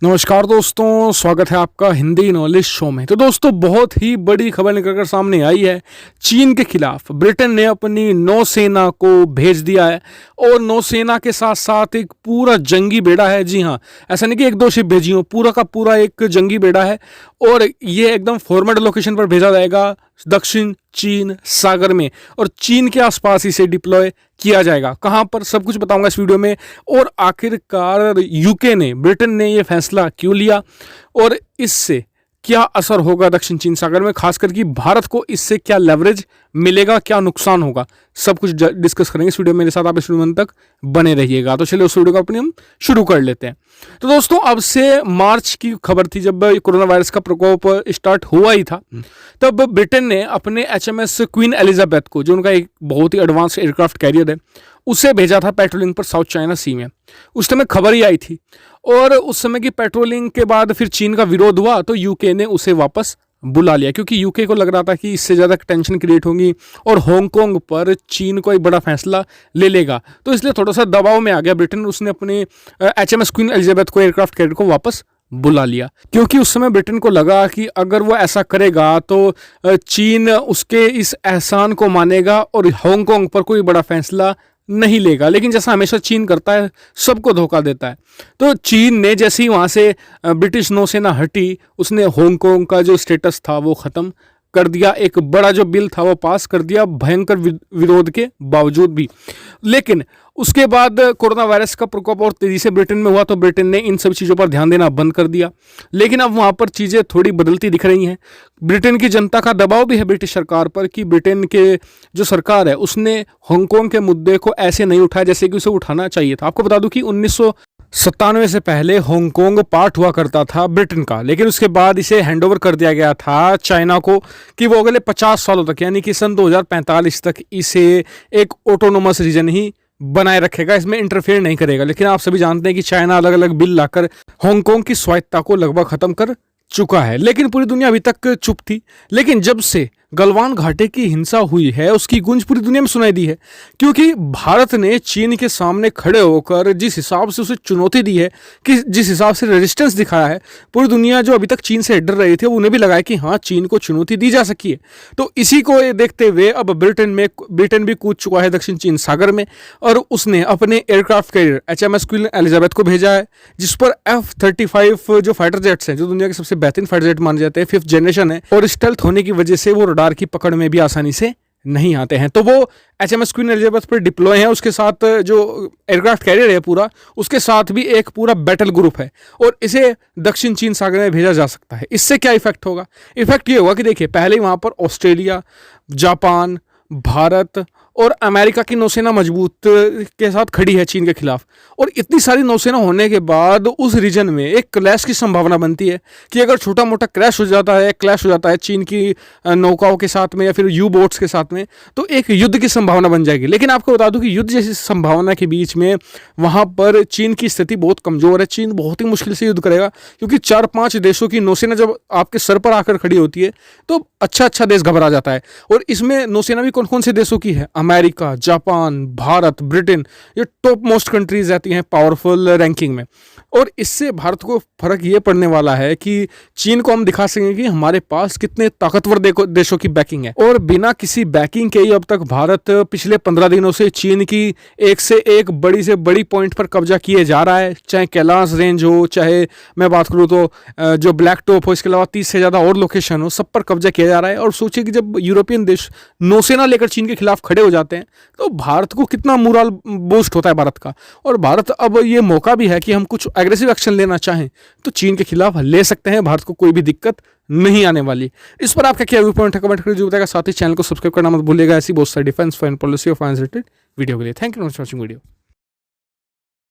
नमस्कार दोस्तों, स्वागत है आपका हिंदी नॉलेज शो में। तो दोस्तों, बहुत ही बड़ी खबर निकलकर सामने आई है। चीन के खिलाफ ब्रिटेन ने अपनी नौसेना को भेज दिया है और नौसेना के साथ साथ एक पूरा जंगी बेड़ा है। जी हाँ, ऐसा नहीं कि एक दो शिप भेजी हो, पूरा का पूरा एक जंगी बेड़ा है और ये एकदम फॉर्मेट लोकेशन पर भेजा जाएगा दक्षिण चीन सागर में और चीन के आसपास इसे डिप्लॉय किया जाएगा। कहां पर, सब कुछ बताऊंगा इस वीडियो में। और आखिरकार यूके ने, ब्रिटेन ने ये फैसला क्यों लिया और इससे क्या असर होगा दक्षिण चीन सागर में, खासकर कि भारत को इससे क्या लेवरेज मिलेगा, क्या नुकसान होगा, सब कुछ डिस्कस करेंगे इस वीडियो में। मेरे साथ आप इस वीडियो में तक बने रहिएगा। तो चलिए उस वीडियो को अपनी हम शुरू कर लेते हैं। तो दोस्तों, अब से मार्च की खबर थी, जब कोरोना वायरस का प्रकोप स्टार्ट हुआ ही था, तब ब्रिटेन ने अपने HMS क्वीन एलिजाबेथ को, जो उनका एक बहुत ही एडवांस एयरक्राफ्ट कैरियर है, उसे भेजा था पेट्रोलिंग पर साउथ चाइना सी में। उस समय खबर ही आई थी और उस समय की पेट्रोलिंग के बाद फिर चीन का विरोध हुआ तो यूके ने उसे वापस बुला लिया, क्योंकि यूके को लग रहा था कि इससे ज़्यादा टेंशन क्रिएट होगी और हांगकांग पर चीन को एक बड़ा फैसला ले लेगा। तो इसलिए थोड़ा सा दबाव में आ गया ब्रिटेन। उसने अपने HMS क्वीन एलिजाबेथ को, एयरक्राफ्ट कैरियर को, वापस बुला लिया, क्योंकि उस समय ब्रिटेन को लगा कि अगर वो ऐसा करेगा तो चीन उसके इस एहसान को मानेगा और हांगकांग पर कोई बड़ा फैसला नहीं लेगा। लेकिन जैसा हमेशा चीन करता है, सबको धोखा देता है। तो चीन ने जैसे ही वहाँ से ब्रिटिश नौसेना हटी, उसने हांगकांग का जो स्टेटस था वो ख़त्म कर दिया। एक बड़ा जो बिल था वो पास कर दिया, भयंकर विरोध के बावजूद भी। लेकिन उसके बाद कोरोना वायरस का प्रकोप और तेज़ी से ब्रिटेन में हुआ तो ब्रिटेन ने इन सब चीज़ों पर ध्यान देना बंद कर दिया। लेकिन अब वहाँ पर चीज़ें थोड़ी बदलती दिख रही हैं। ब्रिटेन की जनता का दबाव भी है ब्रिटिश सरकार पर कि ब्रिटेन के जो सरकार है उसने हांगकांग के मुद्दे को ऐसे नहीं उठाया जैसे कि उसे उठाना चाहिए था। आपको बता दूं कि 1997 से पहले हांगकांग पार्ट हुआ करता था ब्रिटेन का, लेकिन उसके बाद इसे हैंडओवर कर दिया गया था चाइना को कि वो अगले 50 सालों तक, यानी कि सन 2045 तक इसे एक ऑटोनोमस रीजन ही बनाए रखेगा, इसमें इंटरफेयर नहीं करेगा। लेकिन आप सभी जानते हैं कि चाइना अलग अलग बिल लाकर हांगकांग की स्वायत्तता को लगभग खत्म कर चुका है। लेकिन पूरी दुनिया अभी तक चुप थी। लेकिन जब से गलवान घाटी की हिंसा हुई है, उसकी गूंज पूरी दुनिया में सुनाई दी है, क्योंकि भारत ने चीन के सामने खड़े होकर जिस हिसाब से उसे चुनौती दी है, कि जिस हिसाब से रेजिस्टेंस दिखाया है, पूरी दुनिया जो अभी तक चीन से डर रही थी उन्हें भी लगा कि हाँ, चीन को चुनौती दी जा सकी है। तो इसी को देखते हुए अब ब्रिटेन भी कूद चुका है दक्षिण चीन सागर में और उसने अपने aircraft carrier HMS queen Elizabeth को भेजा है, जिस पर F-35 जो फाइटर जेट्स हैं, जो दुनिया के सबसे बेहतरीन फाइटर जेट माने जाते हैं, 5th जनरेशन है, और स्टेल्थ होने की वजह से वो रडार की पकड़ में भी आसानी से नहीं आते हैं। तो वो HMS क्वीन एलिजाबेथ पर डिप्लॉय है। उसके साथ जो एयरक्राफ्ट कैरियर है पूरा, उसके साथ भी एक पूरा बैटल ग्रुप है और इसे दक्षिण चीन सागर में भेजा जा सकता है। इससे क्या इफेक्ट होगा? इफेक्ट ये होगा कि देखिए, पहले वहाँ पर ऑस्ट्रेलिया, जापान, भारत और अमेरिका की नौसेना मजबूत के साथ खड़ी है चीन के खिलाफ, और इतनी सारी नौसेना होने के बाद उस रीजन में एक क्लैश की संभावना बनती है कि अगर छोटा मोटा क्लैश हो जाता है चीन की नौकाओं के साथ में या फिर यू बोट्स के साथ में, तो एक युद्ध की संभावना बन जाएगी। लेकिन आपको बता दूं कि युद्ध जैसी संभावना के बीच में वहाँ पर चीन की स्थिति बहुत कमज़ोर है। चीन बहुत ही मुश्किल से युद्ध करेगा, क्योंकि 4-5 देशों की नौसेना जब आपके सर पर आकर खड़ी होती है तो अच्छा देश घबरा जाता है। और इसमें नौसेना भी कौन कौन से देशों की है? अमेरिका, जापान, भारत, ब्रिटेन, ये टॉप मोस्ट कंट्रीज रहती हैं पावरफुल रैंकिंग में। और इससे भारत को फर्क ये पड़ने वाला है कि चीन को हम दिखा सकेंगे कि हमारे पास कितने ताकतवर देशों की बैकिंग है। और बिना किसी बैकिंग के ही अब तक भारत पिछले 15 दिनों से चीन की एक से एक बड़ी से बड़ी पॉइंट पर कब्जा किए जा रहा है, चाहे कैलाश रेंज हो, चाहे मैं बात करूँ तो जो ब्लैक टॉप हो, इसके अलावा 30 से ज़्यादा और लोकेशन हो, सब पर कब्जा किया जा रहा है। और सोचिए कि जब यूरोपियन देश नौसेना लेकर चीन के खिलाफ खड़े हो जाते हैं तो भारत को कितना मोरल बूस्ट होता है भारत का। और भारत अब ये मौका भी है कि हम कुछ एग्रेसिव एक्शन लेना चाहें तो चीन के खिलाफ ले सकते हैं, भारत को कोई भी दिक्कत नहीं आने वाली। इस पर आपका क्या व्यू पॉइंट है, कमेंट करके जो बताएगा। साथ ही चैनल को सब्सक्राइब करना मत भूलिएगा ऐसी बहुत सारी डिफेंस, फॉरेन पॉलिसी और फाइनेंस रिलेटेड वीडियो के लिए। Thank you for watching video.